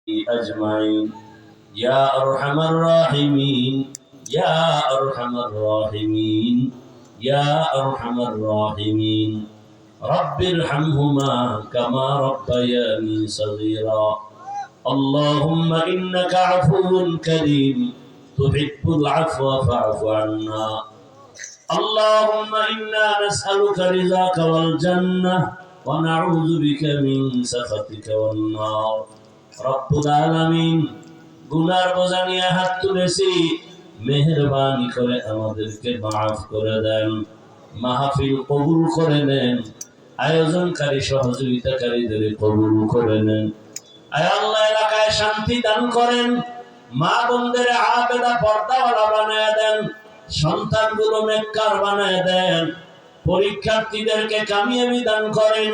أجمعين يا أرحم الراحمين يا أرحم الراحمين يا أرحم الراحمين رب ارحمهما كما ربياني صغيرا اللهم إنك عفو كريم تحب العفو فاعف عنا اللهم إنا نسألك رضاك والجنة ونعوذ بك من سخطك والنار رب العالمين গুনার বোঝা নিয়ে হাত তুলেছি মেহেরবানি করে আমাদেরকে মাফ করে দেন মাহফিল কবুল করে নেন আয়োজনকারী সহযোগিতাকারীদের কবুল করে নেন আয় আল্লাহ এলাকায় শান্তি দান করেন মা বোনদের আবেদা পর্দাওয়ালা বানায় দেন সন্তানগুলো নেককার বানায় দেন পরীক্ষার্থীদেরকে কামিয়াবি দান করেন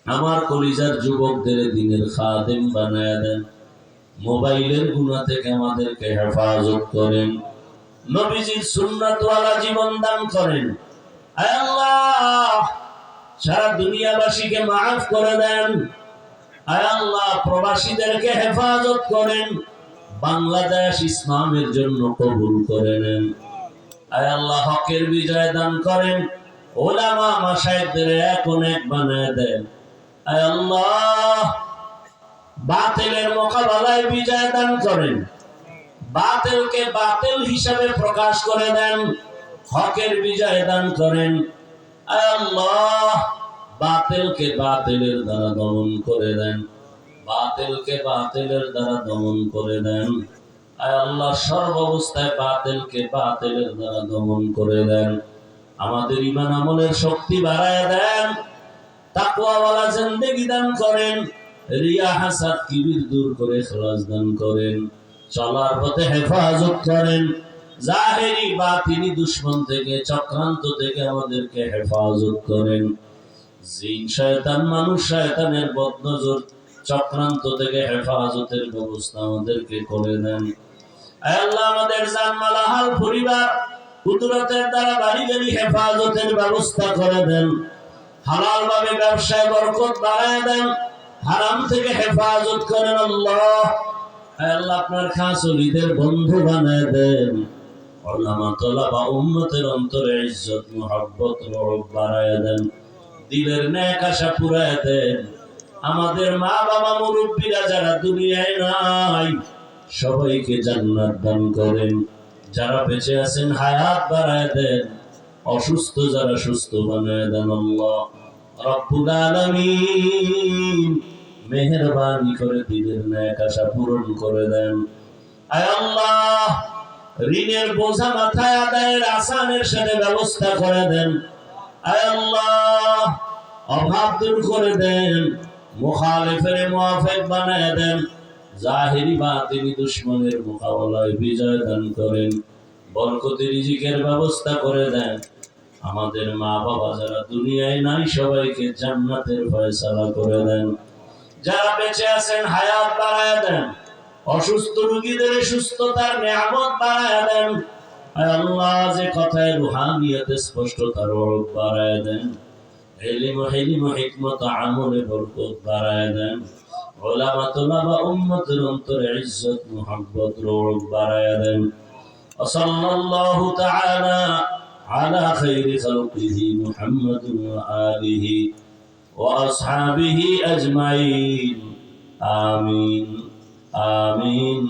আমার কলিজার যুবকদের দ্বীনের খাদেম বানায় দেন মোবাইলের গুনাহ থেকে আমাদেরকে হেফাজত করেন নবীজির সুন্নাতওয়ালা জীবন দান করেন আয় আল্লাহ সারা দুনিয়াবাসীকে মাফ করে দেন আয় আল্লাহ প্রবাসীদেরকে হেফাজত করেন বাংলাদেশ ইসলামের জন্য কবুল করে নেন আয় আল্লাহ হকের বিজয় দান করেন ওলামা মাশায়েখদের এক অনেক বানায় দেন আয় আল্লাহ বাতিলের মোকাবেলায় বিজয় দান করেন বাতিলকে বাতিল হিসাবে প্রকাশ করে দেন হকের বিজয় দান করেন আয় আল্লাহ বাতিলকে বাতিলের দ্বারা দমন করে দেন বাতিলকে বাতিলের দ্বারা দমন করে দেন আয় আল্লাহ সর্বাবস্থায় বাতিলকে বাতিলের দ্বারা দমন করে দেন আমাদের ঈমান আমলের শক্তি বাড়ায় দেন তাকওয়াওয়ালা জিন্দেগি দান করেন রিয়া হাসাদ কিবির দূর করে ইখলাস দান করেন চলার পথে হেফাজত করেন জাহেরি বাতিনি দুশমন থেকে চক্রান্ত থেকে আমাদেরকে হেফাজত করেন জিন শয়তান মানুষ শয়তানের বদনজর চক্রান্ত থেকে হেফাজতের ব্যবস্থা আমাদেরকে করে দেন আয় আল্লাহ আমাদের জানমাল আহাল পরিবার কুদরতের দ্বারা বাড়ি গাড়ি হেফাজতের ব্যবস্থা করে দেন হালাল ভাবে ব্যবসায় বরকত বাড়ায় দেন হারাম থেকে হেফাজত করেন আল্লাহ আয় আল্লাহ আপনার খাস ওলিদের বন্ধু বানায় দেন উলামা তোলাবা উম্মতের অন্তরে ইজ্জত মুহাব্বত রব বাড়ায় দেন দিলের নেক আশা পুরায় দেন আমাদের মা বাবা মুরব্বীরা যারা দুনিয়ায় নাই সবাইকে জান্নাত দান করেন যারা বেঁচে আছেন হায়াত বাড়ায় দেন অসুস্থ যারা সুস্থ বানায় দেন আল্লাহ রব্বুল আলামিন মেহেরবানি করে দিলের নেক আশা পূরণ করে দেন আয় আল্লাহ ঋণের বোঝা মাথায় আদায়ের আসানের সাথে ব্যবস্থা করে দেন আয় আল্লাহ অভাব দূর করে দেন মুখালিফের মুআফিক বানায় দেন জাহিরি বাতিনি দুশমনের মোকাবেলায় বিজয় দান করেন বরকতি রিজিকের ব্যবস্থা করে দেন আমাদের মা বাবা যারা দুনিয়ায় নাই সবাইকে জান্নাতের ফয়সালা করে দেন যারা বেঁচে আছেন হায়াত বাড়ায় দেন অসুস্থ রোগীদের সুস্থতার নিয়ামত বাড়ায় দেন আয় আল্লাহ যে কথায় রুহানিয়তে স্পষ্টতার রূপ বাড়ায় দেন ইলম হিকমত আমলে বরকত বাড়ায় দেন উলামা তুলাবা উম্মতের অন্তরে ইজ্জত মুহাব্বত রূপ বাড়ায় দেন সাল্লাল্লাহু তাআলা আলা খাইরি খালকিহি মুহাম্মদ ওয়া আলিহি ওয়া আসহাবিহি আজমাইন আমিন আমিন